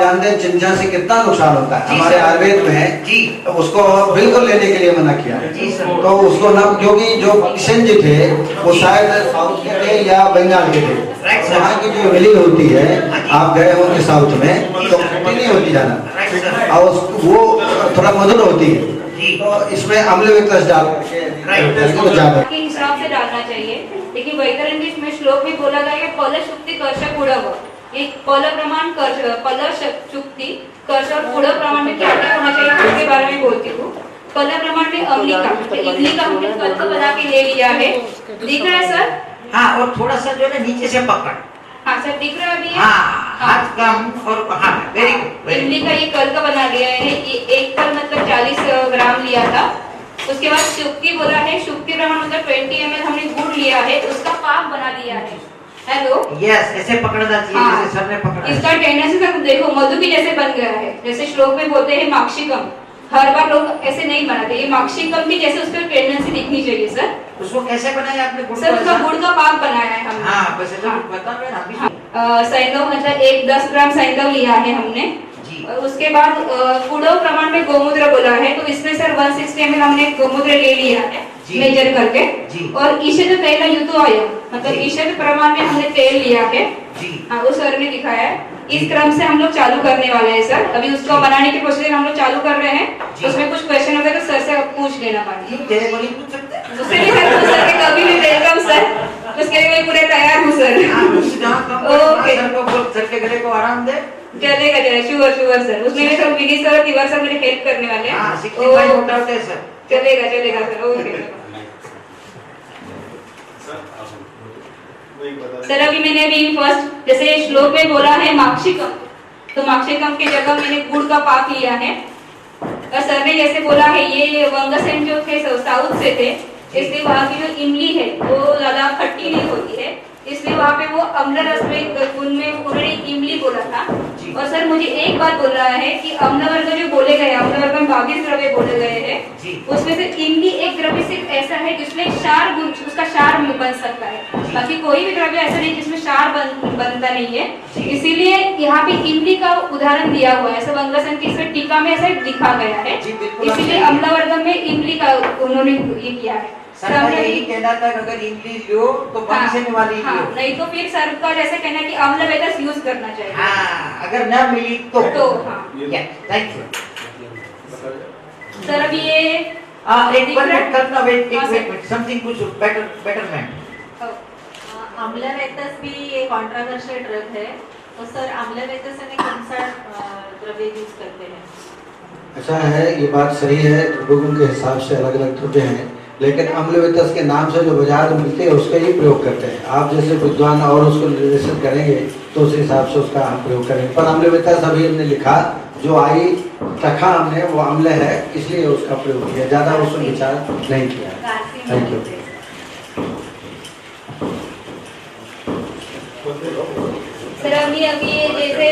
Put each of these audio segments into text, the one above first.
जानते हैं चिंचा से कितना नुकसान होता है। हमारे आयुर्वेद में है जी, उसको बिल्कुल लेने के लिए मना किया है। जी सर। तो उसको ना, क्योंकि जो पेशेंट जी थे वो शायद साउथ के थे या बंगाल के थे, वहाँ की जो इमली होती है, आप गए होंगे साउथ में, तो खट्टी नहीं होती ज्यादा और वो थोड़ा मधुर होती है। तो इसमें अम्ल विकस डाल के हिसाब से डालना चाहिए। लेकिन वैतरण के इसमें श्लोक में बोला गया है पल शुक्ति कर्ष गुणव, एक पल प्रमाण पल शुक्ति कर्ष और गुण प्रमाण में क्या क्या होना चाहिए उसके बारे में बोलती हूँ। पल प्रमाण में अम्लिका, इमली का हमने कल्प बना के ले लिया है, दिख रहा है सर? हाँ, और थोड़ा सा जो है नीचे से पकड़। हाँ सर, दिख रहा है अभी? हाँ, हाथ कम और हाँ, वेरी गुड। इमली का ये कल्प बना लिया है, ये एक कल मतलब 40 ग्राम लिया था। उसके बाद शुक्ति बोला है, शुक्ति प्रमाण मतलब 20 ml हमने गुड़ लिया है, उसका पाक बना दिया है। हेलो, यस, ऐसे पकड़ना चाहिए हाँ, जैसे सर ने पकड़ा। इसका टेंडेंसी तक देखो मधु की जैसे बन गया है। जैसे श्लोक में बोलते हैं माक्षिकम, हर बार लोग ऐसे नहीं बनाते, ये माक्षिकम की जैसे उसकी टेंडेंसी दिखनी चाहिए सर। उसको कैसे बनाया आपने? गुड़ सर उसका गुड़ का पाक बनाया है हमने। हाँ, बस ऐसा बता रहे हैं अभी। सैंधव मतलब 10 ग्राम सैंधव लिया है हमने। और उसके बाद गुड़ों प्रमाण में गोमूत्र बोला है, तो इसमें सर 160 ml हमने गोमूत्र ले लिया है मेजर करके। और ईशद तेल युतो आया, मतलब ईशद प्रमाण में हमने तेल लिया है। हाँ, वो सर ने दिखाया है। इस क्रम से हम लोग चालू करने वाले हैं सर। अभी उसको बनाने की प्रोसीजर हम लोग चालू कर रहे हैं। उसमें कुछ क्वेश्चन होगा तो सर से पूछ लेना पाएंगे। उससे भी सर पूछ सकते, कभी भी वेलकम सर, उसके लिए मैं पूरे तैयार हूँ सर। ओके, सर के गले को आराम दे। चलेगा चलेगा, श्योर सर। उसमें भी सब विनीत सर और तिवारी सर मेरे हेल्प करने वाले हैं। हाँ, 65 नोट आउट है सर। चलेगा चलेगा सर, ओके सर। अभी मैंने अभी फर्स्ट जैसे श्लोक में बोला है माक्षिकम, तो माक्षिकम की जगह मैंने गुड़ का पाक लिया है। और सर ने जैसे बोला है ये वंगसेन जो थे साउथ से थे, इसलिए वहाँ की जो इमली है वो ज्यादा खट्टी नहीं होती है, इसलिए वहाँ पे वो अम्ल रस में गुण में उन्होंने इमली बोला था। और सर मुझे एक बात बोल रहा है कि अम्ल वर्ग जो बोले गए, अम्ल वर्ग में 22 द्रव्य बोले गए हैं, उसमें से इमली एक द्रव्य सिर्फ ऐसा है जिसमें क्षार गुण, उसका क्षार बन सकता है। बाकी कोई भी द्रव्य ऐसा नहीं जिसमें क्षार बनता नहीं है। इसीलिए यहाँ पे इमली का उदाहरण दिया हुआ है। ऐसा वंगसन की इसमें टीका में ऐसा लिखा गया है, इसीलिए अम्ल वर्ग में इमली का उन्होंने ये किया है। सर यही कहना था कि अगर इमली लो तो बंगसेन वाली लो। हाँ, नहीं तो फिर सर का जैसे कहना है कि अम्ल वेदस यूज करना चाहिए। हाँ, अगर ना मिली तो हाँ। Thank you sir. अभी ये एक मिनट करना, वेट एक मिनट, समथिंग कुछ बेटरमेंट। आम्ल वेदस भी एक कॉन्ट्रोवर्शियल ड्रग है, तो सर आम्ल वेदस में कौन सा द्रव्य यूज करते हैं? ऐसा है, ये बात सही है, लोगों के हिसाब से अलग अलग द्रव्य हैं, लेकिन अम्ल विकस के नाम से जो बाजार में मिलते हैं उसका ही प्रयोग करते हैं। आप जैसे विद्वान और उसको निर्देशित करेंगे तो उस हिसाब से उसका हम प्रयोग करेंगे। पर अम्ल विकस अभी हमने लिखा, जो आई चखा हमने वो अम्ल है, इसलिए उसका प्रयोग किया, ज्यादा उसमें विचार नहीं किया। Thank you sir. अभी जैसे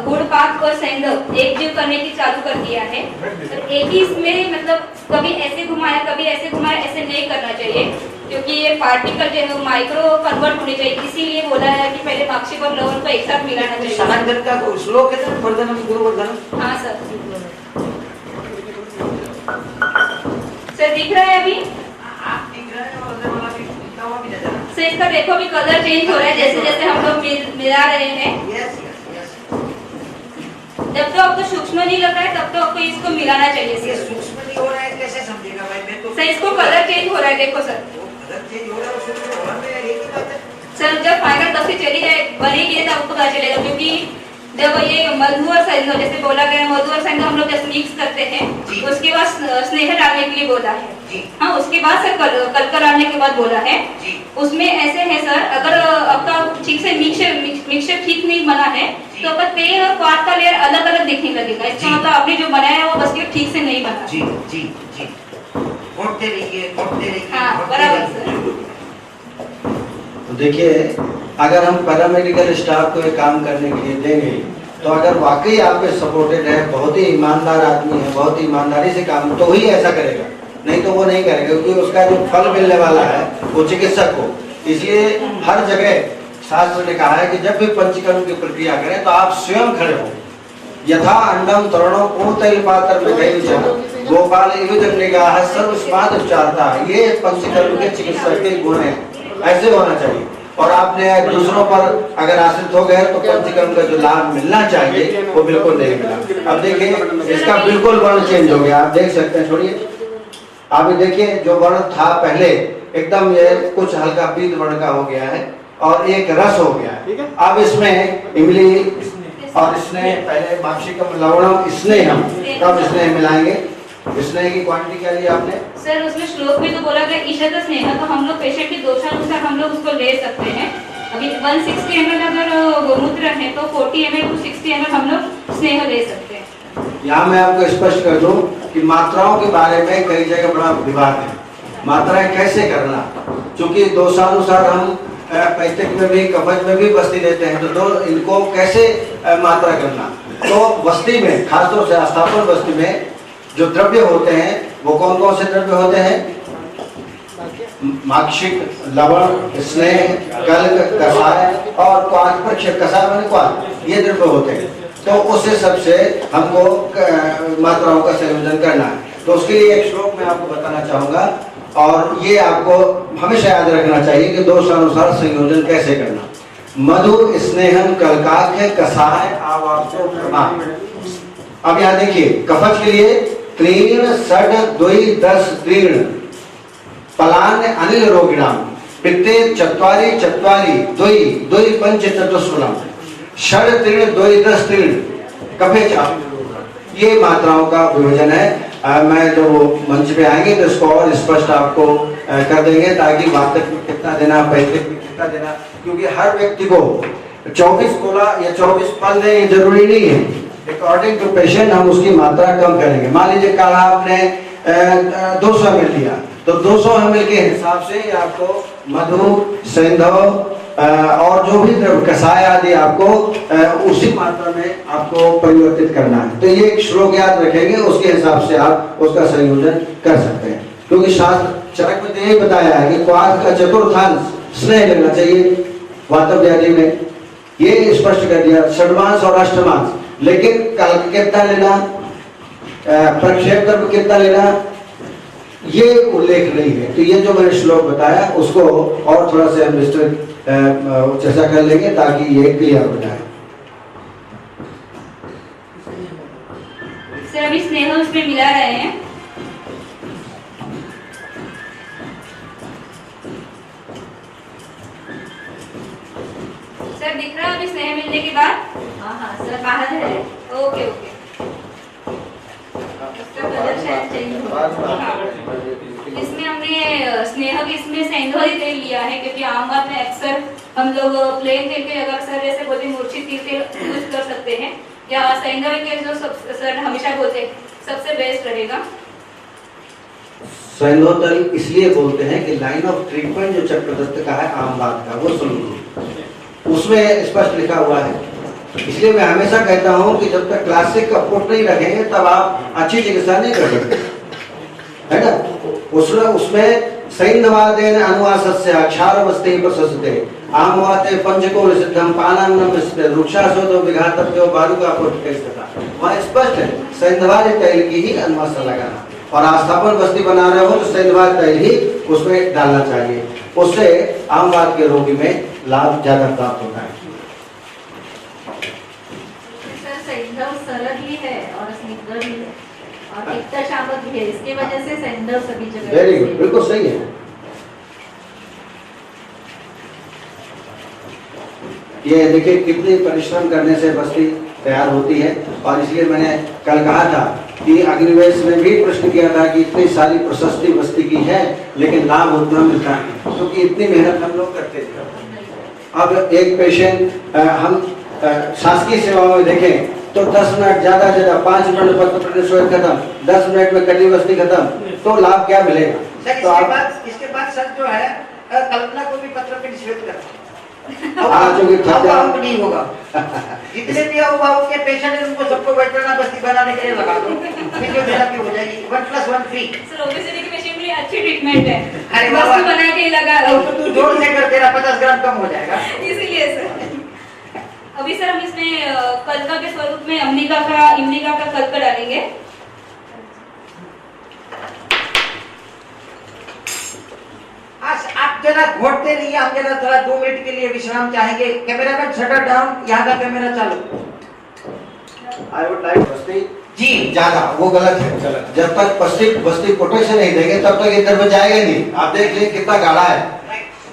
गुड़ पाक और सैंधव एक जीव करने की चालू कर दिया है, तो एक ही इसमें मतलब कभी ऐसे घुमाया कभी ऐसे घुमाया, ऐसे नहीं करना चाहिए, क्योंकि ये पार्टिकल जो है माइक्रो कन्वर्ट होने चाहिए। इसीलिए बोला है कि पहले माक्षिक और लवण को एक साथ मिलाना चाहिए। समांतर का श्लोक है ना, वर्धनम गुरु वर्धनम। हाँ सर। सर दिख रहा है अभी? आप दिख रहे हैं और उधर वाला भी दिखता हुआ भी नजर आ रहा है। सर इसका देखो अभी कलर चेंज हो रहा है जैसे जैसे हम लोग मिला रहे हैं। यस। जब तो आपको सूक्ष्म नहीं लग रहा है तब तो आपको इसको मिलाना चाहिए ये सर। सूक्ष्म नहीं हो रहा है, कैसे समझेगा भाई? मैं तो सर इसको कलर चेंज हो रहा है, देखो सर। कलर चेंज हो रहा है, सूक्ष्म हो रहा है, एक ही बात है। सर जब फाइनल तब से चली जाए बनेगी तब आपको पता चलेगा, क्योंकि जब ये मधु और सैंधव जैसे बोला गया, मधु और सैंधव हम लोग जैसे मिक्स करते हैं, उसके बाद स्नेह डालने के लिए बोला है। हाँ, उसके बाद सर कलकर डालने के बाद बोला है। उसमें ऐसे है सर, अगर आपका ठीक से मिक्सचर ठीक नहीं बना है तो आपका तेल और क्वार्क का लेयर अलग अलग दिखने लगेगा। इसका मतलब आपने जो बनाया है वो बस ये ठीक से नहीं बना। जी जी जी, खोटते रहिए। हाँ, बराबर सर। तो देखिए, अगर हम पैरामेडिकल स्टाफ को एक काम करने के लिए देंगे, तो अगर वाकई आप पे सपोर्टेड है, बहुत ही ईमानदार आदमी है, बहुत ही ईमानदारी से काम, तो ही ऐसा करेगा, नहीं तो वो नहीं करेगा, क्योंकि उसका जो फल मिलने वाला है वो चिकित्सक को। इसलिए हर जगह शास्त्र ने कहा है कि जब भी पंचकर्म की प्रक्रिया करें तो आप स्वयं खड़े हो। यथा अंडम तरणो पूर्तैल पात्र में गई गोपाल इविदम निगाह सर्वस्माद उपचारता, ये पंचकर्म के चिकित्सक के गुण है, ऐसे होना चाहिए। और आपने दूसरों पर अगर आश्रित हो गए तो पंचकर्म का जो लाभ मिलना चाहिए वो बिल्कुल नहीं मिला। अब देखिए इसका बिल्कुल वर्ण चेंज हो गया, आप देख सकते हैं। छोड़िए, आप ये देखिए जो वर्ण था पहले एकदम ये कुछ हल्का पीत वर्ण का हो गया है और एक रस हो गया है। अब इसमें इमली और स्नेह, पहले माक्षिकम लवणम स्नेहम, तब स्नेह मिलाएंगे। स्नेह की क्वांटिटी क्या ली आपने? सर उसमें श्लोक में तो बोला गया ईशत स्नेह, तो हम लोग पेशेंट के दोषानुसार हम लोग उसको ले सकते हैं। अभी 160 ml अगर गोमूत्र है तो 40 ml to 60 ml हम लोग स्नेह ले सकते हैं। यहाँ मैं आपको स्पष्ट कर दूं कि मात्राओं के बारे में कई जगह बड़ा विवाद है। मात्राएं कैसे करना, क्योंकि दोषानुसार हम पैतृक में भी कवच में भी बस्ती देते हैं, तो इनको कैसे मात्रा करना। तो बस्ती में, खासतौर से आस्थापन बस्ती में जो द्रव्य होते हैं वो कौन कौन से द्रव्य होते हैं? माक्षिक, लवण, स्नेह, कल्क, कषाय और क्वाथ। कषाय माने क्वाथ, ये द्रव्य होते हैं। तो उससे सबसे हमको मात्राओं का संयोजन करना है। तो उसके लिए एक श्लोक मैं आपको बताना चाहूंगा और ये आपको हमेशा याद रखना चाहिए कि दोषानुसार संयोजन कैसे करना। मधु स्नेहम कल्काख्य कषाय आवाप्तो प्रमाण। अब यहाँ देखिए, कफच के लिए त्रीण षड द्वि दश तीर्ण पलान अनिल रोगिणाम पित्ते चत्वारि चत्वारि द्वि द्वि पंच चतुष्फलम षड तीर्ण द्वि दश तीर्ण कफे चाप। ये मात्राओं का विभाजन है। मैं जो मंच पे आएंगे तो इसको और स्पष्ट आपको कर देंगे, ताकि वातक में कितना देना, पैतृक में कितना देना, क्योंकि हर व्यक्ति को 24 गोला या 24 पल दें ये जरूरी नहीं है। अकॉर्डिंग टू पेशेंट हम उसकी मात्रा कम करेंगे। मान लीजिए काढ़ा आपने 200 ml लिया तो 200 ml के हिसाब से आपको मधु, सैंधव और जो भी द्रव्य कषाय आदि आपको उसी मात्रा में आपको परिवर्तित करना है। तो ये एक श्लोक याद रखेंगे, उसके हिसाब से आप उसका संयोजन कर सकते हैं। क्योंकि शास्त्र चरक में यही बताया है कि क्वाथ का चतुर्थांश स्नेह लेना चाहिए वातव व्याधि में, ये स्पष्ट कर दिया। षड्मांश और अष्टमांश, लेकिन कल्क कितना लेना, प्रक्षेप द्रव्य कितना लेना, ये उल्लेख नहीं है। तो ये जो मैंने श्लोक बताया उसको और थोड़ा सा हम विस्तृत चर्चा कर लेंगे ताकि ये क्लियर हो जाए। सर अभी स्नेह उसमें मिला रहे हैं। सर दिख रहा है अभी स्नेह मिलने के बाद? हाँ हाँ सर, बाहर है। Okay okay. उसका कलर शायद चेंज हो गया। इसमें हमने स्नेह के इसमें सैंधवरी तेल लिया है, क्योंकि आम बात में अक्सर हम लोग प्लेन तेल के जगह सर जैसे बोलते मूर्छित तेल यूज कर सकते हैं, या सैंधवरी तेल जो सर हमेशा बोलते हैं सबसे बेस्ट रहेगा। सैंधव तेल इसलिए बोलते हैं कि लाइन ऑफ ट्रीटमेंट जो चक्रदत्त का है आम बात का, वो सुन उसमें स्पष्ट लिखा हुआ है। इसलिए मैं हमेशा कहता हूं कि जब तक क्लासिक का पुट नहीं रखेंगे तब आप अच्छी चिकित्सा नहीं कर सकते, है ना। उसमें सैंधवादेन अनुवासस्य अक्षारवस्ते प्रशस्ते आमवाते पंचकोल सिद्धम पानान्नम वृक्षासोतो विघातव्यो बारुका पुष्टकैस्तथा। वहाँ स्पष्ट है सैंधवाद तेल की ही अनुवास लगाना, और आस्थापन बस्ती बना रहे हो तो सैंधवाद तेल ही उसमें डालना चाहिए। उससे आमवात के रोगी में लाभ ज्यादा प्राप्त होता है। सर सैंधव सरल ही है और स्निग्ध भी है और पित्तशामक भी है, इसकी वजह से सैंधव सभी जगह। वेरी गुड, बिल्कुल सही है। ये देखिए कितनी परिश्रम करने से बस्ती तैयार होती है, और इसलिए मैंने कल कहा था कि अग्निवेश में भी प्रश्न किया था कि इतनी सारी प्रशस्ति बस्ती की है लेकिन लाभ उतना मिलता है, क्योंकि इतनी मेहनत हम लोग करते थे। अब एक पेशेंट हम शासकीय सेवाओं में देखें तो 10 मिनट ज्यादा से ज्यादा 5 मिनट में पत्र प्रश्न खत्म, 10 मिनट में कटी बस्ती खत्म, तो लाभ क्या मिलेगा? सर तो इसके बाद सर जो है कल्पना को भी पत्र पे निषेध करता नहीं होगा। जितने भी अभिभावक के पेशेंट है उनको सबको वेटरना बस्ती बनाने के लिए लगा दो, फिजियोथेरेपी हो जाएगी, 1+1 फ्री। सर ओबेसिटी के पेशेंट के लिए अच्छी ट्रीटमेंट है। अरे बस्ती बना के लगा लो, तू जोर से कर, तेरा 50 ग्राम कम हो जाएगा। इसीलिए अभी सर हम इसमें कलका के स्वरूप में इमलीका का कलका डालेंगे। आप जरा घोटते रहिए, हम जरा थोड़ा 2 मिनट के लिए विश्राम चाहेंगे। कैमरा मैन शटर डाउन, यहाँ का कैमरा चालू। आई वुड लाइक बस्ती जी ज्यादा, वो गलत है। जब तक बस्ती प्रोटेक्शन नहीं देंगे तब तक इधर में जाएगा नहीं। आप देख लें कितना गाढ़ा है,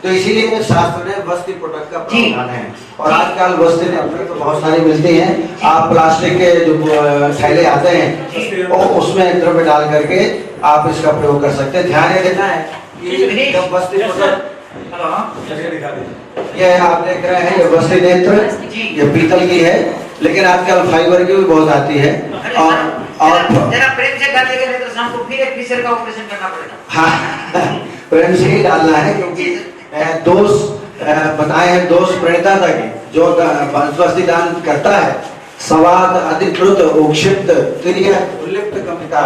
तो इसीलिए शास्त्र ने बस्ती प्रोटेक्ट का प्रावधान है। और आजकल बस्ती ने तो बहुत सारी मिलती हैं। आप प्लास्टिक के जो थैले आते हैं वो उसमें द्रव्य डाल करके आप इसका प्रयोग कर सकते हैं। ध्यान ये देना है कि जब बस्ती प्रोटेक्ट, ये आप देख रहे हैं ये बस्ती नेत्र, ये पीतल की है, लेकिन आजकल फाइबर की भी बहुत आती है। और जरा प्रेम से डालने के लिए तो हमको फिर एक फिशर का ऑपरेशन करना पड़ेगा। हाँ, प्रेम से ही डालना है, क्योंकि दोष बताए हैं, दोष प्रणेता तक जो बस्ती दान करता है, स्वाद अधिकृत उक्षिप्त तुर्य उल्लिप्त कमिता,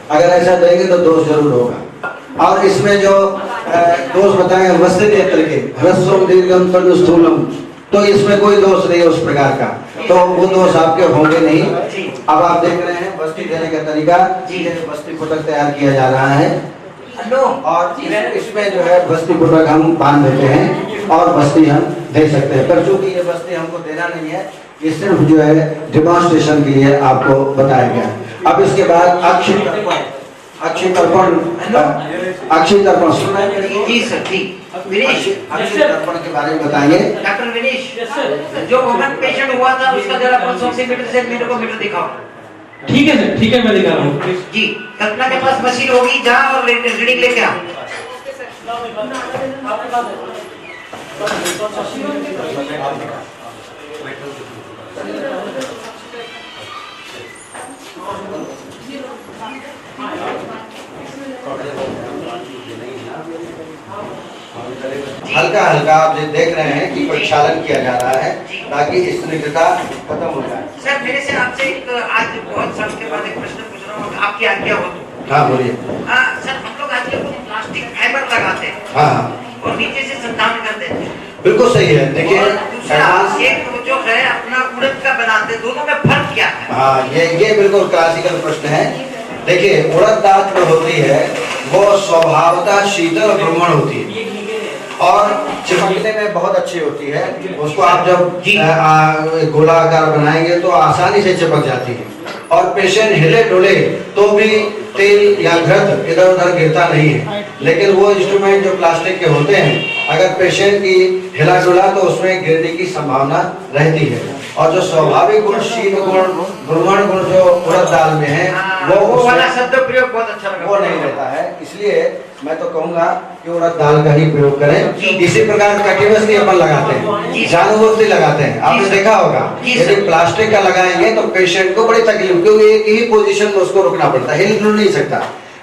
अगर ऐसा देंगे तो दोष जरूर होगा। और इसमें जो दोष बताए बस्ती नेत्र के ह्रस्वम दीर्घम तद स्थूलम, तो इसमें कोई दोष नहीं है उस प्रकार का, तो वो दोष आपके होंगे नहीं। अब आप देख रहे हैं बस्ती देने का तरीका, बस्ती पुटक तैयार किया जा रहा है। और इसमें जो है बस्ती पुटक हम बांध देते हैं और बस्ती हम दे सकते हैं। पर चूंकि ये बस्ती हमको देना नहीं है, ये सिर्फ जो है डेमोन्स्ट्रेशन के लिए आपको बताया गया। अब इसके बाद अक्षय तर्पण सुना है जी सर, ठीक। विनीश, अक्षय तर्पण के बारे में बताएंगे। डॉक्टर विनीश, जो वुमन पेशेंट हुआ था उसका जरा पल्स ऑक्सीमीटर से मेरे को मीटर दिखाओ। ठीक है सर, ठीक है, मैं दिखा रहा हूँ। जी, कल्पना के पास मशीन होगी, जा और रीडिंग लेके आ। हल्का हल्का आप देख रहे हैं कि प्रक्षालन किया जा रहा है ताकि स्निग्धता खत्म हो जाए। सर, मेरे से आपसे एक आज बहुत साल के बाद एक प्रश्न पूछ रहा हूँ, आपकी आज्ञा हो तो। हाँ बोलिए। हाँ सर, हम लोग आजकल प्लास्टिक फाइबर लगाते हैं। हाँ और नीचे से संधान करते हैं। बिल्कुल सही है। देखिए एक जो है अपना उड़द का बनाते हैं, दोनों में फर्क क्या है? हाँ, ये बिल्कुल क्लासिकल प्रश्न है। देखिए उड़द दाल जो होती है वो स्वभावतः शीतल भ्रमण होती है और चिपकने में बहुत अच्छी होती है। उसको आप जब गोलाकार बनाएंगे तो आसानी से चिपक जाती है और पेशेंट हिले डुले तो भी तेल या घृत इधर उधर गिरता नहीं है। लेकिन वो इंस्ट्रूमेंट जो प्लास्टिक के होते हैं, अगर पेशेंट की हिला डुला तो उसमें गिरने की संभावना रहती है। और जो स्वाभाविक गुण, शीत गुण, भ्रमण गुण जो उड़द दाल में है वो वाला शब्द प्रयोग बहुत अच्छा लगा। वो नहीं रहता है। इसलिए मैं तो कहूँगा कि उड़द दाल का ही प्रयोग करें। इसी प्रकार कटिवस भी अपन लगाते हैं, जानवर से लगाते हैं, आपने देखा होगा। यदि प्लास्टिक का लगाएंगे तो पेशेंट को बड़ी तकलीफ, क्योंकि एक ही पोजीशन में उसको रुकना पड़ता है, हिल डुल नहीं सकता।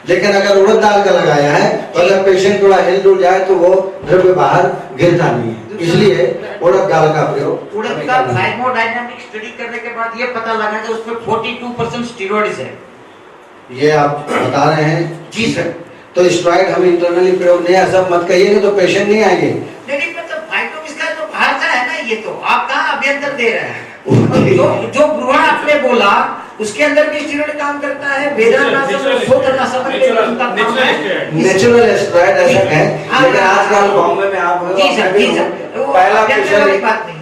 लेकिन अगर उड़द दाल का लगाया है तो अगर पेशेंट थोड़ा हिल डुल जाए तो वो द्रव्य बाहर गिरता नहीं है। इसलिए उड़द दाल का प्रयोग। उड़द का थर्मोडायनामिक स्टडी करने के बाद ये पता लगा कि उसमें 42% स्टेरॉइड्स है। ये आप बता रहे हैं? जी सर। तो स्टेरॉइड हम इंटरनली प्रयोग नहीं, ऐसा मत कहिए तो पेशेंट नहीं आएंगे। नहीं, मतलब फाइटो इसका तो बाहर का है ना, ये तो आप कहाँ अभ्यंतर दे रहे हैं। जो ब्रुआ आपने बोला उसके अंदर भी स्टेरॉइड काम करता है। नेचुरल स्टेरॉइड ऐसा है, लेकिन आजकल बॉम्बे में आप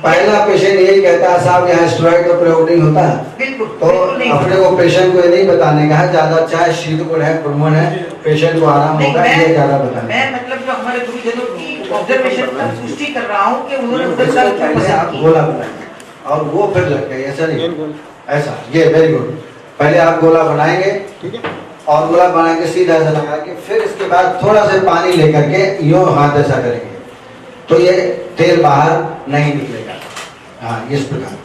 पहला पेशेंट यही कहता है साहब यहाँ स्टेरॉइड का प्रयोग नहीं होता है। बिल्कुल। तो अपने को पेशेंट को ये नहीं बताने का है, ज्यादा अच्छा है शीत गुण है, भ्रमण है, पेशेंट को आराम होगा, ये ज्यादा बताना। मैं मतलब जो हमारे गुरुजनों की ऑब्जर्वेशन पर पुष्टि कर रहा हूँ कि उन्होंने पहले आप गोला बनाएंगे और वो फिर लग गए, ऐसा नहीं, ऐसा। ये वेरी गुड। पहले आप गोला बनाएंगे, ठीक है, और गोला बना के सीधा ऐसा लगा के फिर इसके बाद थोड़ा सा पानी लेकर के यूं हाथ ऐसा करेंगे तो ये तेल बाहर नहीं निकलेगा। हाँ, इस प्रकार।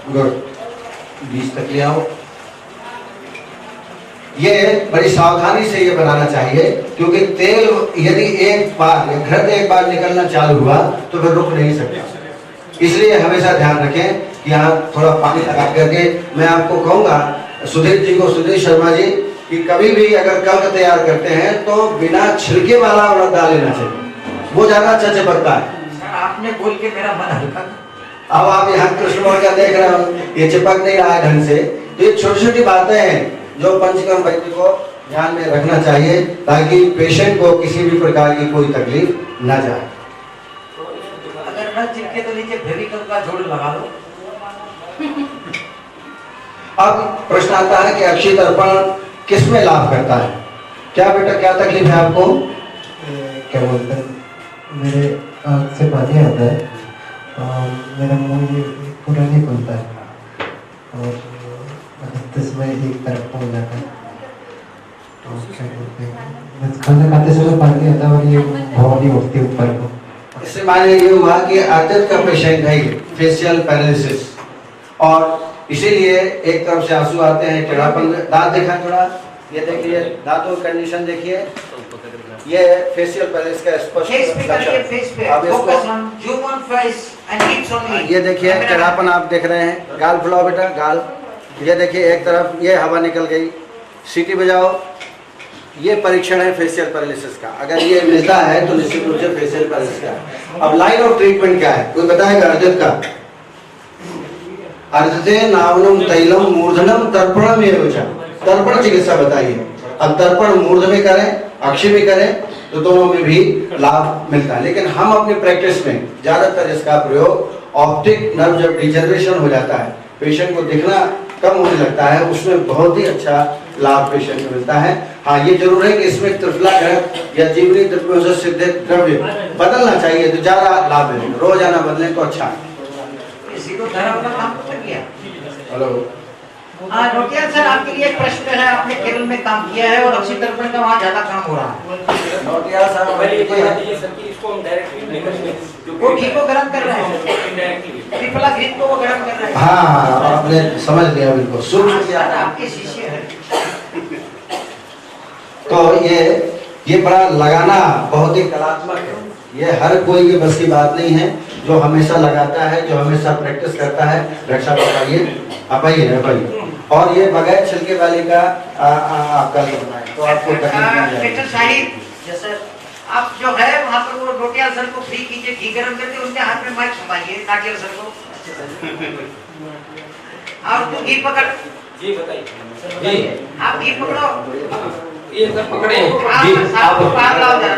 गुड। 20 तक ले आओ। ये बड़ी सावधानी से ये बनाना चाहिए, क्योंकि तेल यदि एक बार घृत एक बार निकलना चालू हुआ तो फिर रुक नहीं सकता। इसलिए हमेशा ध्यान रखें कि यहाँ थोड़ा पानी लगा करके। मैं आपको कहूँगा सुधीर शर्मा जी कि कभी भी अगर कल्क तैयार करते हैं तो बिना छिलके वाला उड़द दाल लेना चाहिए, वो ज्यादा अच्छा चिपकता है। आपने बोल के मेरा मन हल्का। अब आप यहाँ कृष्ण का देख रहे हो, ये चिपक नहीं रहा है ढंग से। तो ये छोटी छोटी बातें हैं जो पंचकर्म वैद्य को ध्यान में रखना चाहिए, ताकि पेशेंट को किसी भी प्रकार की कोई तकलीफ न जाए। अगर न चिपके तो नीचे फेविकॉल का जोड़ लगा लो। अब प्रश्न आता है कि अक्षय तर्पण किस में लाभ करता है? क्या बेटा, क्या तकलीफ है आपको? क्या बोलते हैं, मेरे आँख से पानी आता है और मेरा मुंह ये पूरा नहीं खुलता है और हफ्ते में एक तरफ हो जाता है। और क्या बोलते हैं, मैं खाना खाते समय पानी आता है और ये बॉडी उठती है ऊपर को। इससे माने ये हुआ कि आदत का पेशेंट है, फेशियल पैरालिसिस, और इसीलिए एक तरफ से आंसू आते हैं, टेढ़ापन। दांत दिखा थोड़ा, ये देखिए दांतों की कंडीशन देखिए, ये फेशियल पैरालिसिस का स्पष्ट फेस पे करिए, फेस पे अब इसको- focus on zoom on face and lips only. ये देखिए टेढ़ापन आप देख रहे हैं, गाल फुलाओ बेटा, गाल। ये देखिए एक तरफ ये हवा निकल गई, सीटी बजाओ। ये परीक्षण है फेशियल पैरालिसिस का। अगर ये मिलता है तो निश्चित रूप से फेशियल पैरालिसिस का है। अब लाइन ऑफ ट्रीटमेंट क्या है, कोई बताएगा? अर्जित का अर्जते नावनम तैलम मूर्धनम तर्पणम एवं च। तर्पण चिकित्सा बताइए। अब तर्पण मूर्ध में करें, अक्षय में करें, तो दोनों में भी लाभ मिलता है। लेकिन हम अपनी प्रैक्टिस में ज्यादातर इसका प्रयोग ऑप्टिक नर्व जब डिजनरेशन हो जाता है, पेशेंट को दिखना कम होने लगता है, उसमें बहुत ही अच्छा लाभ पेशेंट को मिलता है। हाँ, ये जरूर है कि इसमें त्रिफला घटक या जीवनी द्रव्यों से सिद्धित द्रव्य बदलना चाहिए तो ज्यादा लाभ है। रोजाना बदलें तो अच्छा है। जीरो धरा वाला काम कर गया। हेलो, नोटियाल सर, आपके लिए एक प्रश्न है। आपने केरल में काम किया है और अक्षय तर्पण का वहाँ ज्यादा काम हो रहा है। नोटियाल साहब, वो घी को गर्म कर रहे हैं, त्रिफला घी को वो गर्म कर रहे हैं। हाँ, आपने समझ लिया बिल्कुल, सूक्ष्म किया। आपके शिष्य है। तो ये बड़ा लगाना बहुत ही कलात्मक है। ये हर कोई के बस की बात नहीं है, जो हमेशा लगाता है, जो हमेशा प्रैक्टिस करता है। रक्षा बताइए, आप आइए। और ये बगैर छिलके वाली का आपका बनाए तो आपको तकलीफ नहीं डॉक्टर आएगी। साहिब, जैसे आप जो है वहाँ पर वो नोटियाल सर को फ्री कीजिए, घी गर्म करके उनके हाथ में माइक थमाइए, नाटियाल सर को। आप तो घी पकड़, जी बताइए। जी आप घी पकड़ो, ये सर पकड़े आप जी। साहब को पार लाओ जरा।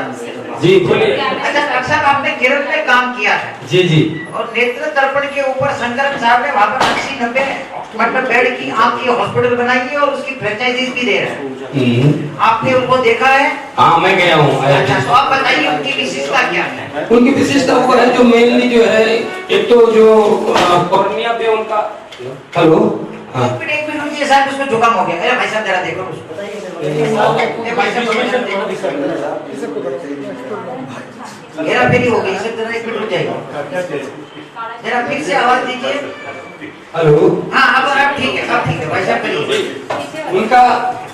जी बोलिए। अच्छा डॉक्टर साहब, आपने केरल में काम किया है जी जी और नेत्र तर्पण के ऊपर शंकर साहब ने वहाँ पर 80-90 मतलब बेड की आँख की हॉस्पिटल बनाई है और उसकी फ्रेंचाइजीज भी दे रहे हैं। आपने उनको देखा है? हाँ, मैं गया हूँ। अच्छा, तो आप बताइए उनकी विशेषता क्या है? उनकी विशेषता वो है जो मेनली जो है, एक तो जो कॉर्निया पे उनका, हेलो, हाँ, एक मिनट रुकिए साहब, उसको जुकाम हो गया। अरे भाई साहब जरा देखो उसको। ये भाई साहब मेरा फेरी हो गई, इसे जरा एक मिनट रुक जाइए, जरा फिर से आवाज दीजिए। हेलो, हाँ, अब आप ठीक है, अब ठीक है, भाई साहब करिए। उनका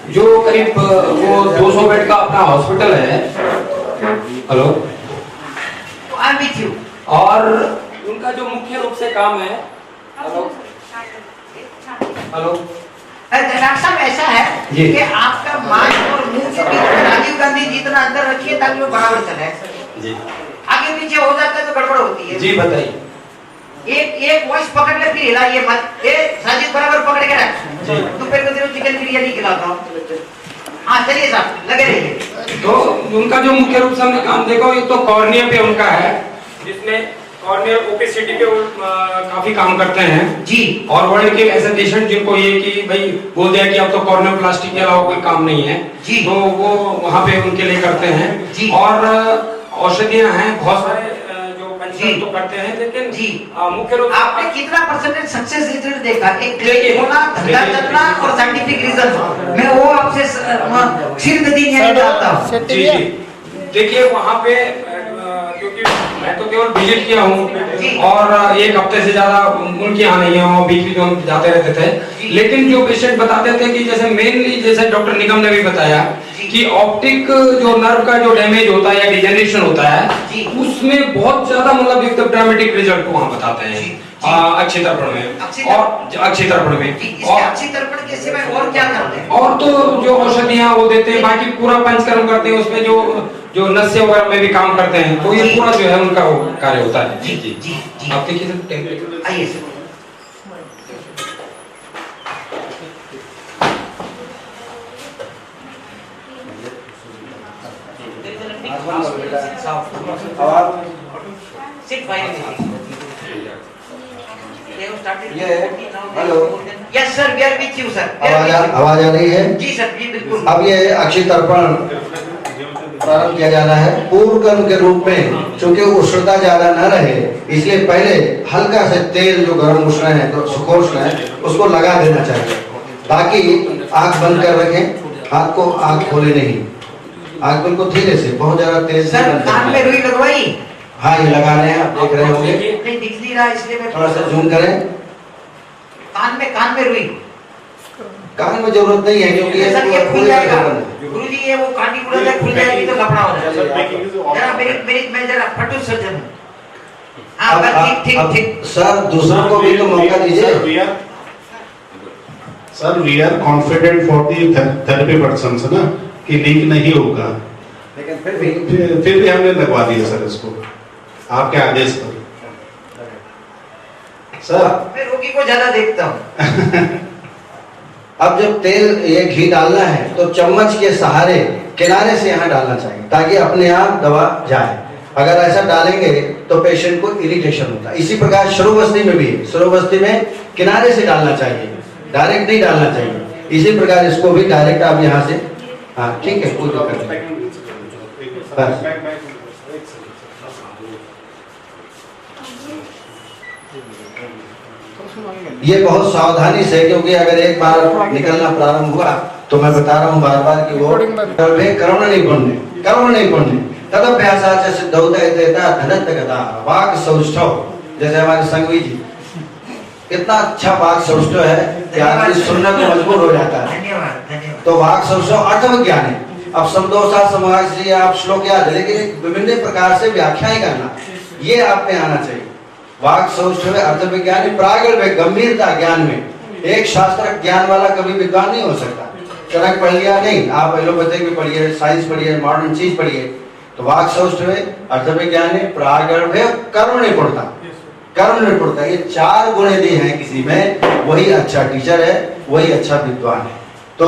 जो करीब वो 200 बेड का अपना हॉस्पिटल है। हेलो, तो आई एम विथ यू। और उनका जो मुख्य रूप से काम है, हेलो हेलो, डॉक्टर साहब ऐसा है जी। कि आपका मास्क और मुंह के बीच में राजीव गांधी जितना अंदर रखिए ताकि वो बराबर चले। जी आगे पीछे हो जाता है तो गड़बड़ होती है। जी बताइए। एक वॉइस पकड़ ले, फिर हिलाइए मत। ए राजीव, बराबर पकड़ के रख। जी। दोपहर को तेरे चिकन बिरयानी खिलाता हूँ। हाँ चलिए साहब, लगे रहिए। तो उनका जो मुख्य रूप से हमने काम देखा, ये तो कॉर्निया पे उनका है, जिसमें कॉर्नियल ओपेसिटी पे काफी काम करते हैं जी। और वर्ल्ड के ऐसे पेशेंट जिनको ये कि भाई बोल दिया कि अब तो कॉर्नियल प्लास्टिक के अलावा कोई काम नहीं है जी, तो वो वहाँ पे उनके लिए करते हैं जी। और औषधियाँ हैं बहुत सारे जो पंचकर्म तो करते हैं, लेकिन जी मुख्य रूप से आपने कितना परसेंटेज सक्सेस रिजल्ट देखा? एक देखिए, क्लिक होना, धंधा चलना और साइंटिफिक रीजन, मैं वो आपसे सिर गदी नहीं चाहता हूँ। जी जी देखिए वहाँ पे क्योंकि मैं तो केवल विजिट किया हूँ और एक हफ्ते से ज्यादा उनके यहाँ नहीं है, वो बीच बीच में हम जाते रहते थे। लेकिन जो पेशेंट बताते थे कि जैसे मेनली जैसे डॉक्टर निगम ने भी बताया कि ऑप्टिक जो नर्व का जो डैमेज होता है या डिजेनरेशन होता है, उसमें बहुत ज्यादा मतलब एकदम ड्रामेटिक रिजल्ट वहाँ बताते हैं अक्षी तर्पण में और अक्षी तर्पण में इसके अक्षी तर्पण के सिवाय और क्या करते हैं? और तो जो औषधियां वो देते हैं, बाकी पूरा पंचकर्म करते हैं, उसमें जो नस्य वगैरह में भी काम करते हैं, तो ये पूरा जो है उनका वो कार्य होता है। जी जी जी जी आप देखिए सर, आइए sir. Sit finally. They have started. Hello, Yes sir, we are with you sir. आवाज आ रही है? जी सर, जी बिल्कुल। अब ये अक्षय तर्पण प्रारंभ किया जा रहा है पूर्व कर्म के रूप में। चूंकि उष्णता ज्यादा न रहे, इसलिए पहले हल्का से तेल जो गर्म उष्ण है, तो सुखोष्ण है, उसको लगा देना चाहिए, ताकि आंख बंद कर रखें, हाथ को आंख खोले नहीं, आंख बिल्कुल धीरे से, बहुत ज्यादा तेज से। सर कान में रुई लगवाई? हाँ, ये लगा रहे हैं, आप देख रहे होंगे। नहीं दिख नहीं रहा, इसलिए मैं थोड़ा सा जूम करें। कान में रुई। कान में जरूरत नहीं है, क्योंकि ये सर ये खुल पूरे जाएगा। का बंद है। गुरुजी ये वो काटी बुला खुल जाएगी तो लफड़ा हो जाएगा। जरा मेरी मैं जरा फटू सर्जन हूँ। हाँ अब ठीक। सर दूसरों को भी तो मौका दीजिए। Sir we are confident for the therapy person ना कि लीक नहीं होगा, लेकिन फिर भी हमने लगवा दिया सर इसको आपके आदेश पर। सर मैं रोगी को ज्यादा देखता हूँ। अब जब तेल ये घी डालना है तो चम्मच के सहारे किनारे से यहाँ डालना चाहिए, ताकि अपने आप दवा जाए। अगर ऐसा डालेंगे तो पेशेंट को इरिटेशन होता है। इसी प्रकार श्रोवस्ती में भी, श्रोवस्ती में किनारे से डालना चाहिए, डायरेक्ट नहीं डालना चाहिए। इसी प्रकार इसको भी डायरेक्ट आप यहाँ से, हाँ ठीक है, कोई दिक्कत नहीं। ये बहुत सावधानी से, क्योंकि अगर एक बार निकलना प्रारंभ हुआ तो मैं बता रहा हूँ बार बार कि वो कर्म नहीं पुण्य तदभ्यासा सिद्धौदय देता धनत गदा वाक् सौष्ठव। जैसे हमारे संघवी जी, कितना अच्छा वाक् सौष्ठव है कि आदमी सुनने को मजबूर हो जाता है। धन्यवाद। तो वाक् सौष्ठव अर्थ विज्ञान है। अब समदोषा समाज से आप श्लोक याद है, लेकिन विभिन्न प्रकार से व्याख्याएं करना ये आप में आना चाहिए। वाक् सौष्ठव अर्थ विज्ञान प्रागल्भ गंभीरता ज्ञान में। एक शास्त्र ज्ञान वाला कभी विद्वान नहीं हो सकता। चरक पढ़ लिया नहीं, आप एलोपैथिक भी पढ़िए, साइंस पढ़िए, मॉडर्न चीज पढ़िए, तो वाक् सौष्ठव अर्थ विज्ञान प्रागल्भ कर्म नहीं पड़ता। ये चार गुण दी हैं किसी में, वही अच्छा टीचर है, वही अच्छा विद्वान है। तो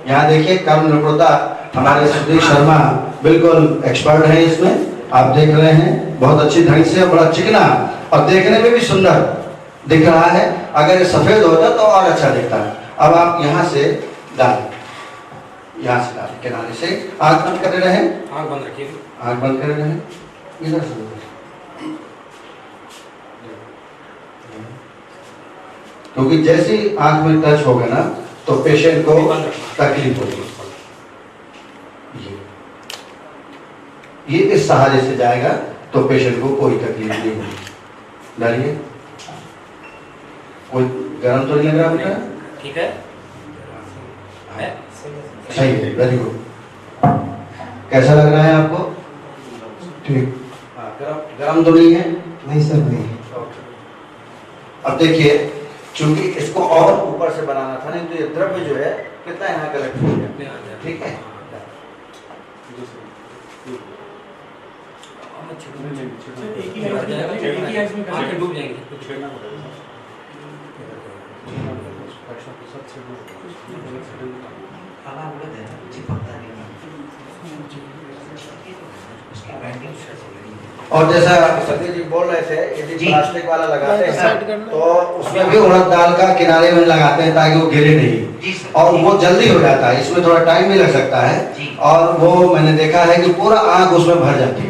यहाँ देखिए कर्म निपुणता, हमारे सुधीर शर्मा बिल्कुल एक्सपर्ट हैं इसमें, आप देख रहे हैं, बहुत अच्छी ढंग से, बड़ा चिकना और देखने में भी सुंदर दिख रहा है। अगर ये सफेद होता तो और अच्छा दिखता है। अब आप यहाँ से डालें, यहाँ से डालें, किनारे से। आँख बंद कर रहे हैं, आँख बंद रखिए, आँख बंद कर रहे हैं, इधर से। क्योंकि जैसे ही आँख में टच होगा ना तो पेशेंट को तकलीफ होगी। ये इस सहारे से जाएगा तो पेशेंट को कोई तकलीफ नहीं होगी। डालिए, कोई गर्म तो नहीं लग रहा बेटा? ठीक है, सही है, वेरी गुड। कैसा लग रहा है आपको? ठीक। गर्म तो नहीं है? नहीं सर, नहीं। अब देखिए, चूंकि इसको और ऊपर से बनाना था, नहीं तो ये द्रव्य जो है कितना यहाँ कलेक्ट हो गया, ठीक है। डूब जाएंगे। और जैसा सतीश जी बोल रहे थे, यदि प्लास्टिक वाला लगाते हैं तो उसमें भी उड़द दाल का किनारे में लगाते हैं ताकि वो गिरे नहीं, और वो जल्दी हो जाता है। इसमें थोड़ा टाइम भी लग सकता है, और वो मैंने देखा है कि पूरा आंख उसमें भर जाती है,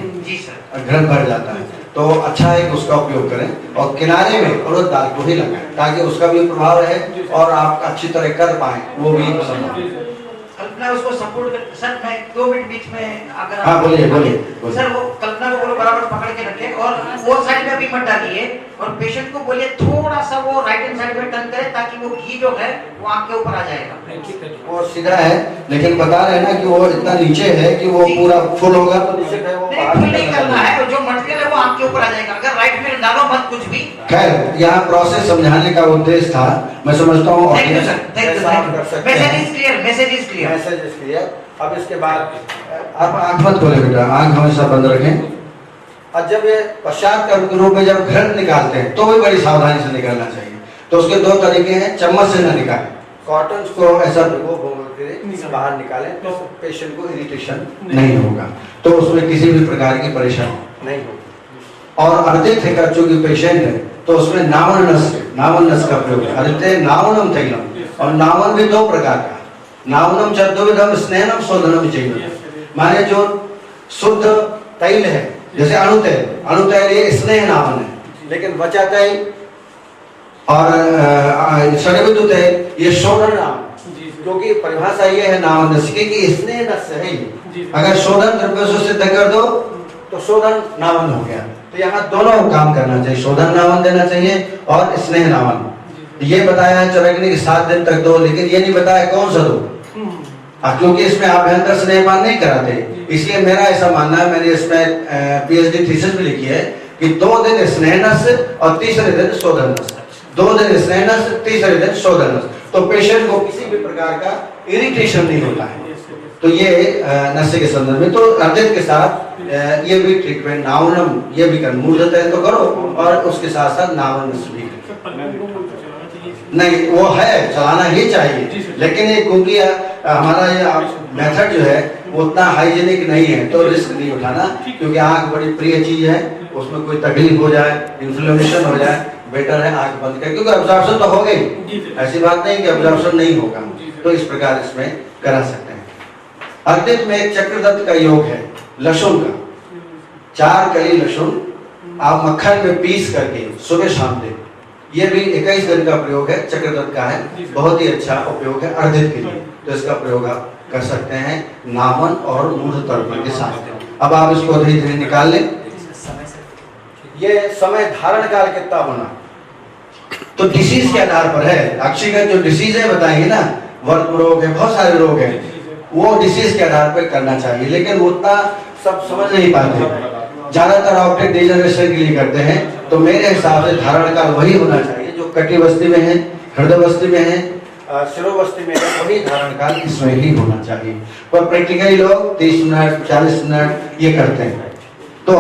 घट भर जाता है। तो अच्छा है कि उसका उपयोग करें और किनारे में उड़द दाल को ही लगाएं, ताकि उसका भी प्रभाव रहे और आप अच्छी तरह कर पाए, वो भी संभव है। कल्पना उसको सपोर्ट कर। सर मैं 2 मिनट बीच में अगर हाँ बोलिए। सर वो कल्पना को बोलो बराबर पकड़ के रखे, और वो साइड में अभी मत डालिए, और पेशेंट को बोलिए थोड़ा सा वो राइट हैंड साइड में टर्न करे, ताकि वो घी जो है वो आंख के ऊपर आ जाएगा। वो सीधा है, लेकिन बता रहे हैं ना कि वो इतना नीचे है कि वो पूरा फुल होगा तो नीचे है, वो नहीं, फुल नहीं करना है, जो मटेरियल है वो आंख के ऊपर आ जाएगा। अगर राइट में डालो मत कुछ भी। खैर यहाँ प्रोसेस समझाने का उद्देश्य था, मैं समझता हूँ thank you sir, thank you, message is clear, message is clear. Message is clear. अब इसके बाद आप आंख मत खोले बेटा, आंख हमेशा बंद रखें। और जब ये पश्चात कर्म के रूप में जब घृत निकालते हैं तो भी बड़ी सावधानी से निकालना चाहिए। तो उसके दो तरीके हैं, चम्मच से ना निकालें, कॉटन को ऐसा भिगो के बाहर निकालें तो पेशेंट को इरिटेशन नहीं होगा, तो उसमें किसी भी प्रकार की परेशानी नहीं होगी। और अर्धित है चूंकि पेशेंट है तो उसमें नावन नस का प्रयोग है। अर्धे नावनम तैलम, और नावन भी दो प्रकार का, नावनम चतुर्विधम स्नेहनम शोधनम चाहिए। माने जो शुद्ध तैल है जैसे अणुतैल ये स्नेह नावन है, लेकिन वचा तैल और षड्विद्युत तैल ये शोधन नावन, क्योंकि परिभाषा ये है नावन नस की कि स्नेह नस है ये। अगर शोधन द्रव्य से सिद्ध कर दो तो शोधन नावन हो गया। तो यहाँ दोनों काम करना चाहिए, शोधन नावन देना चाहिए और स्नेह नावन। ये बताया है चरकनी के 7 दिन तक दो, लेकिन ये नहीं बताया कौन सा दो, क्योंकि इसमें आभ्यंतर स्नेहपान नहीं कराते। इसलिए मेरा ऐसा मानना है, मैंने इसमें पीएचडी थीसिस भी लिखी है कि 2 दिन स्नेहनस और तीसरे दिन शोधनस, 2 दिन स्नेहनस तीसरे दिन शोधनस, तो पेशेंट को किसी भी प्रकार का इरिटेशन नहीं होता है। तो ये नशे के संदर्भ में तो अर्जित के साथ ये भी ट्रीटमेंट नावनम ये भी कर, मूर्धतैल तो करो और उसके साथ साथ नावन नस भी नहीं, वो है चलाना ही चाहिए, लेकिन ये क्योंकि हमारा ये मेथड जो है वो उतना हाइजीनिक नहीं है तो रिस्क नहीं उठाना, क्योंकि आँख बड़ी प्रिय चीज है, उसमें कोई तकलीफ हो जाए, इन्फ्लेमेशन हो जाए, बेटर है आँख बंद कर, क्योंकि अब्जॉर्प्शन तो हो गई, ऐसी बात नहीं कि अब्जॉर्प्शन नहीं होगा। तो इस प्रकार इसमें करा सकते हैं। अर्जित में एक चक्रदत्त का योग है, लहसुन का, 4 कली लहसुन आप मक्खन में पीस करके सुबह शाम दें, ये भी 21 दिन का प्रयोग है, चक्रदत्त का है, बहुत ही अच्छा उपयोग है अर्जित के लिए। तो इसका प्रयोग आप कर सकते हैं नामन और मूढ़ तर्पण के साथ। अब आप इसको धीरे धीरे निकाल लें। ये समय धारण काल कितना होना तो डिसीज के आधार पर है। अक्षयगत जो डिसीज है बताएंगे ना, वर्म रोग है, बहुत सारे रोग हैं, वो डिसीज के आधार पर करना चाहिए, लेकिन उतना सब समझ नहीं पाते, ज्यादातर ऑप्टिक डिजनरेशन के लिए करते हैं। तो मेरे हिसाब से धारण काल वही होना चाहिए जो कटिबस्ती में है, हृदयबस्ती में है, शिरोबस्ती में है, वही धारण काल इसमें ही होना चाहिए। पर प्रैक्टिकली लोग 30 मिनट 40 मिनट ये करते हैं। तो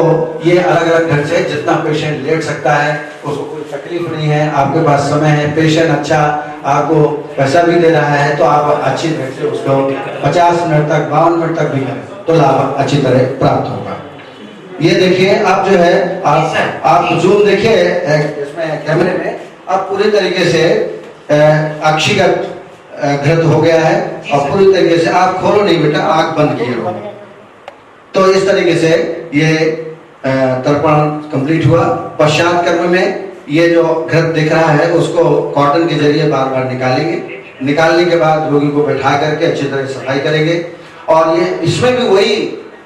ये अलग अलग ढंग से जितना पेशेंट लेट सकता है, उसको कोई तकलीफ नहीं है, आपके पास समय है, पेशेंट अच्छा आपको पैसा भी दे रहा है, तो आप अच्छी ढंग से उसको 50 मिनट तक 52 मिनट तक भी करें तो लाभ अच्छी तरह प्राप्त होगा। ये देखिए आप जो है आप जूम देखिए इसमें कैमरे में, आप पूरी तरीके से अक्षिगत घृत हो गया है और पूरी तरीके से आप खोलो नहीं बेटा, आंख बंद किए रहो। तो इस तरीके से ये तर्पण कंप्लीट हुआ। पश्चात कर्म में ये जो घृत दिख रहा है उसको कॉटन के जरिए बार बार निकालेंगे, निकालने के बाद रोगी को बैठा करके अच्छी तरह सफाई करेंगे। और ये इसमें भी वही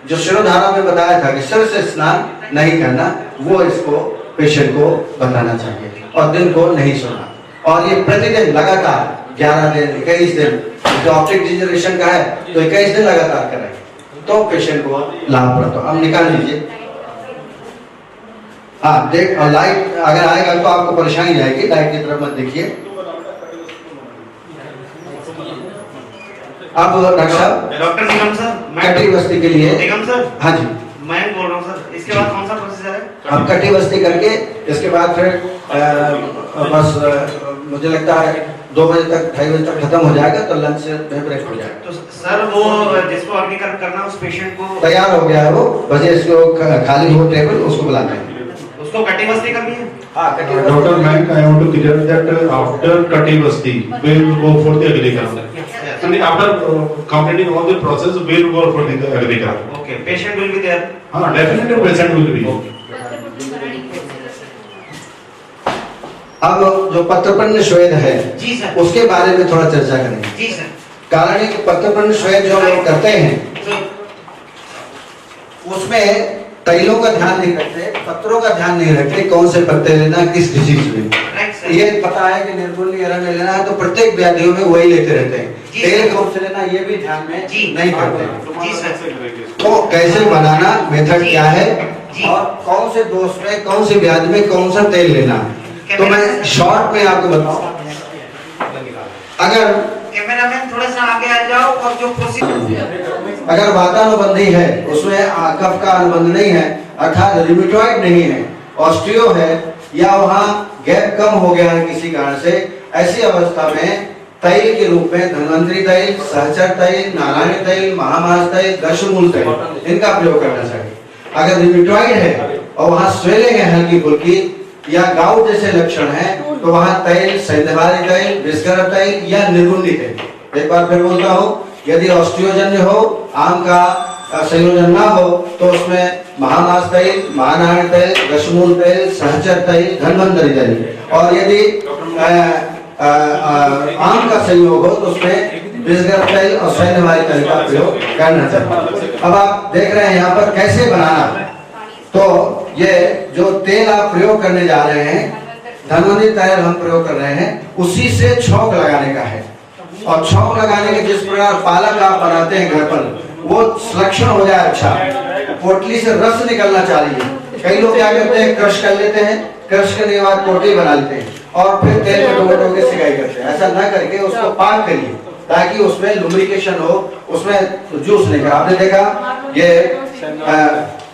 जो शिरोधारा में बताया था कि सिर से स्नान नहीं करना, वो इसको पेशेंट को बताना चाहिए और दिन को नहीं सोना। और ये प्रतिदिन लगातार 11 दिन 21 दिन, जो ऑप्टिक डिजनरेशन का है तो 21 दिन लगातार करें तो पेशेंट को लाभ प्राप्त हो। अब निकाल लीजिए। हाँ देख, लाइट अगर आएगा तो आपको परेशानी आएगी, लाइट की तरफ मत देखिए। अब डॉक्टर साहब, डॉक्टर निगम सर, कटी बस्ती के लिए। निगम सर, हाँ जी, मैं बोल रहा हूँ सर, इसके बाद कौन सा प्रोसीजर है? अब कटी बस्ती करके इसके बाद फिर बस मुझे लगता है 2 बजे तक 2:30 बजे तक खत्म हो जाएगा, तो लंच से ब्रेक हो जाएगा। तो सर वो जिसको अग्निकर्म करना उस पेशेंट को तैयार हो गया है वो, बस इसको खाली हो टेबल, उसको बुलाते हैं। उसको कटी बस्ती करनी है? हाँ कटी Dr. Mayank, I want to clear that after Kati Basti, we will go for the agriculture. And after completing all the process, we will go for the agriculture. Okay, patient will be there. हाँ, definitely patient will be. अब जो पत्रपन्न श्वेत है जी sir, उसके बारे में थोड़ा चर्चा करेंगे। जी सर। कारण है कि पत्रपन्न श्वेत जो लोग करते हैं उसमें तैलों का ध्यान नहीं रखते, पत्रों का ध्यान नहीं रखते, कौन से पत्ते लेना किस डिजीज में। ये पता है कि निर्गुणी अरण्य लेना है तो प्रत्येक व्याधियों में वही लेते रहते हैं, तेल कौन से लेना ये भी ध्यान में नहीं करते। जी सर। तो कैसे बनाना, मेथड क्या है, जी। और कौन से दोष में, कौन सी व्याधि में कौन सा तेल लेना है। तो मैं शॉर्ट में आपको बताऊं, अगर कैमरामैन थोड़ा सा आगे आ जाओ और जो प्रोसीजर अगर वातानुबंधी है, उसमें कफ का अनुबंध नहीं है, अर्थात रिमेटॉइड नहीं है, ऑस्टियो है, या वहाँ गैप कम हो गया है किसी कारण से, ऐसी अवस्था में तैल के रूप में धन्वंतरी तैल, सहचर तैल, नारायण तैल, महामास तैल, दशमूल तैल, इनका प्रयोग करना चाहिए। अगर रिमेटॉइड है और वहाँ स्वेलिंग है हल्की फुल्की या गाउट जैसे लक्षण है, तो वहाँ तैल, संधिवादी तैल, विस्करक तैल या निर्गुंडी तैल। एक बार फिर बोलता हूँ, यदि ऑस्टियोजन्य हो, आम का संयोजन ना हो, तो उसमें महामास तैल, महानारायण तैल, दशमूल तैल, सहचर तैल, धन्वंतरी तैल, और यदि आम का संयोग हो तो उसमें विस्करक तैल और संधिवादी तैल का प्रयोग करना चाहिए। अब आप देख रहे हैं यहाँ पर कैसे बनाना। तो ये जो तेल आप प्रयोग करने जा रहे हैं, धन्वंतरी तैल हम प्रयोग कर रहे हैं, उसी से छौंक लगाने का है। और छौंक लगाने के जिस प्रकार पालक आप बनाते हैं घर पर, वो संरक्षण हो जाए अच्छा, पोटली से रस निकलना चाहिए। कई लोग क्या करते हैं, क्रश कर लेते हैं, क्रश करने के बाद पोटली बना लेते हैं और फिर तेल में डुबो के सिकाई करते हैं। ऐसा ना करके उसको पाक करिए ताकि उसमें लुब्रिकेशन हो, उसमें जूस निकले। आपने देखा ये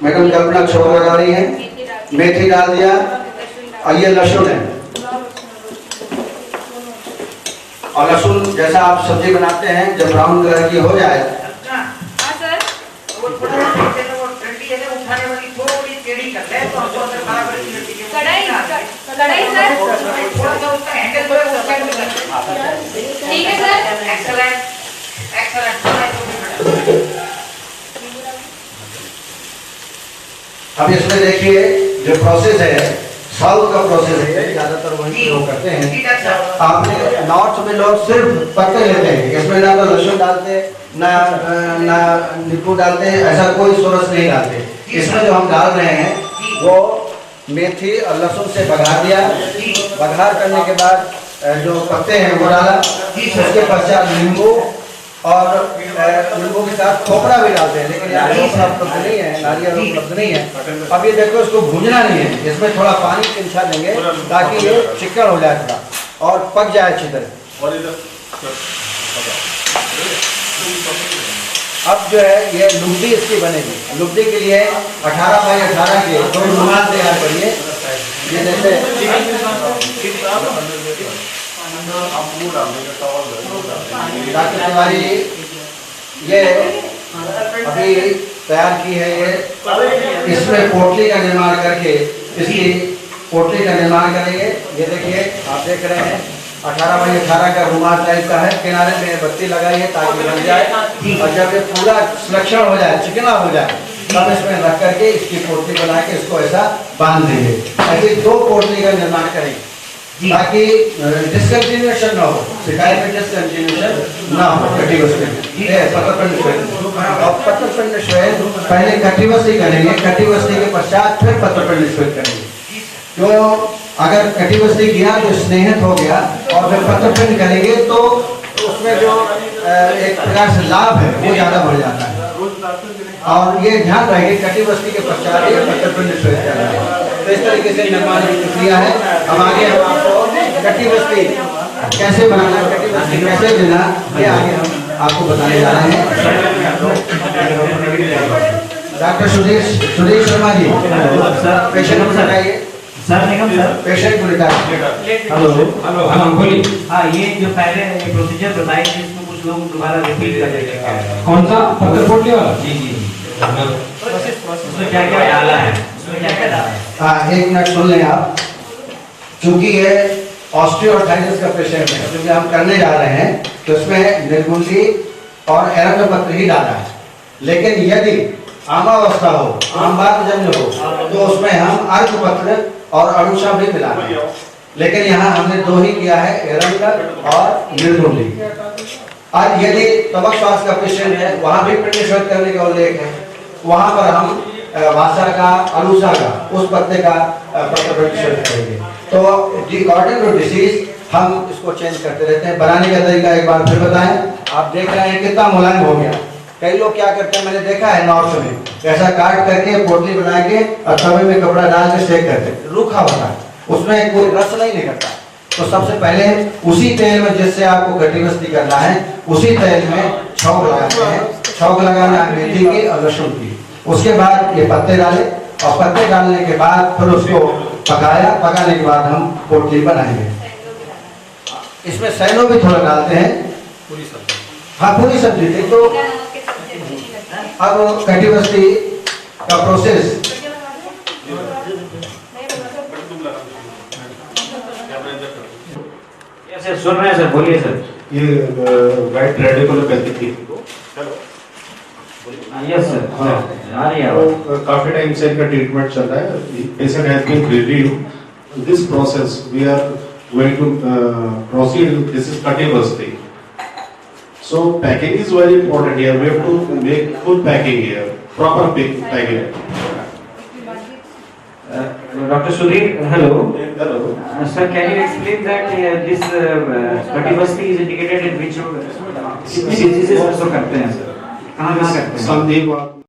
मैडम कल्पना छोड़ लगा रही है, मेथी डाल दिया, और ये लहसुन है, और लहसुन जैसा आप सब्जी बनाते हैं, जब ब्राउन कलर की हो जाए, हाँ सर, वो थोड़ा सा नीचे से वो डंडी है ना उठाने वाली थोड़ी टेढ़ी कर ले, तो हमको अंदर बराबर की लड़की के कढ़ाई सर, थोड़ा सा उसका हैंडल जो है वो साइड में कर। ठीक है सर। Excellent excellent. अब इसमें देखिए जो प्रोसेस है, साउथ का प्रोसेस है, ज्यादातर वही लोग करते हैं। ठीक है सर। आपने नॉर्थ में लोग सिर्फ पत्ते लेते हैं, इसमें ना तो लहसुन डालते, ना नींबू डालते हैं, ऐसा कोई सोरस नहीं डालते। इसमें जो हम डाल रहे हैं वो मेथी और लहसुन से बघार दिया, बघार करने के बाद जो पत्ते हैं वो डाला, उसके पश्चात नींबू, और नींबू के साथ खोपरा भी डालते हैं, लेकिन यहाँ खोपरा उपलब्ध नहीं है, नारियल उपलब्ध नहीं है। अब ये देखो, इसको भूंजना नहीं है, इसमें थोड़ा पानी तिनछा देंगे ताकि ये चिकन हो जाए थोड़ा और पक जाए अच्छी तरह। अब जो है ये लुब्दी इसकी बनेगी। लुब्दी के लिए 18 बाई 18 के 2 रुमाल तैयार करिए। ये जैसे डॉक्टर तिवारी ये अभी तैयार की है, ये इसमें पोटली का निर्माण करके इसकी पोटली का निर्माण करेंगे। ये देखिए, आप देख रहे हैं 18 बाई 18 का रुमाल टाइप का है, किनारे में बत्ती लगाई है ताकि बन जाए, और जब ये पूरा संरक्षण हो जाए, चिकना हो जाए, तब इसमें रख करके इसकी पोटली बना के इसको ऐसा बांध देंगे। ऐसे 2 पोटली का निर्माण करेंगे ताकि डिस्कंटिन्यूएशन ना हो, शिकायत में डिस्कंटिन्यूएशन ना हो। कटिबस्ती पत्रपिंड श्वेत, और पत्रपिंड श्वेत पहले कटिबस्ती करेंगे, कटिबस्ती के पश्चात फिर पत्रपिंड श्वेत करेंगे। तो अगर कटिबस्ती किया तो स्नेहित हो गया, और फिर पत्रपिंड करेंगे तो उसमें जो एक प्रकार से लाभ है वो ज्यादा बढ़ जाता है। और ये ध्यान रहे, कटिबस्ती के पश्चात ये पत्रपिंड श्वेत करना है। तो इस तरीके से निर्माण की प्रक्रिया है। अब आगे हम आपको कटिबस्ती कैसे बनाना, कटिबस्ती कैसे देना, ये आगे हम आपको बताने जा रहे हैं। डॉक्टर सुधीर शर्मा जी, पेशेंट को बताइए। सर निगम सर, पेशेंट को बताइए। हेलो बोलिए। हाँ, ये जो पहले प्रोसीजर बताई थी, इसको कुछ लोग दोबारा रिपीट कर देते हैं। कौन सा पत्थर पोटली वाला? जी जी, उसमें क्या क्या डाला है, उसमें क्या क्या डाला है? हाँ, 1 मिनट सुन लें आप। चूंकि ये ऑस्टियोआर्थराइटिस का पेशेंट है, क्योंकि हम करने जा रहे हैं तो इसमें निर्गुंडी और एरंडोपत्र ही डाला है। लेकिन यदि आमावस्था हो, आमवातजन्य हो, तो उसमें हम अर्धपत्र और अणुषा भी मिलाएंगे। लेकिन यहाँ हमने 2 ही किया है, एरंड और निर्गुंडी। आज यदि त्वक श्वास का पेशेंट है, वहाँ भी पिंड श्वेत करने का उल्लेख है, वहाँ पर हम वासा का, अनुषा का, उस पत्ते का पत्र श्वेत करेंगे। तो अकॉर्डिंग टू डिसीज हम इसको चेंज करते रहते हैं। बनाने का तरीका एक बार फिर बताएं। आप देख रहे हैं कितना मुलायम हो गया, कई लोग क्या करते हैं, मैंने देखा है नॉर्थ में, ऐसा काट करके पोटली बना के और तवे में कपड़ा डाल के सेक करते हैं, रूखा होता है, उसमें कोई रस नहीं निकलता। तो सबसे पहले उसी तेल में, जिससे आपको कटिबस्ती करना है, उसी तेल में छौंक लगाते हैं। छौंक लगाना है मेथी की और लहसुन की। उसके बाद ये पत्ते डाले और पत्ते डालने के बाद फिर उसको पकाया। पकाने के बाद हम पोटली बनाएंगे। इसमें सैलो भी थोड़ा डालते हैं, हाँ पूरी सब्जी थी। तो अब कटिबस्ती का प्रोसेस सर सुन रहे हैं सर, बोलिए सर। ये वाइट रेडिकुलोपैथी थी यस सर, आ रही है आवाज। तो काफी टाइम से इनका ट्रीटमेंट चल रहा है। Patient has been relieved. This process we are going to proceed. This is कटिबस्ती। So packing is very important here. We have to make full packing here, proper packing. Dr. Sudhir, hello. Hello. Sir, can you explain that this Katibasti is indicated in which diseases also करते हैं sir? कहाँ करते हैं? Sandeep.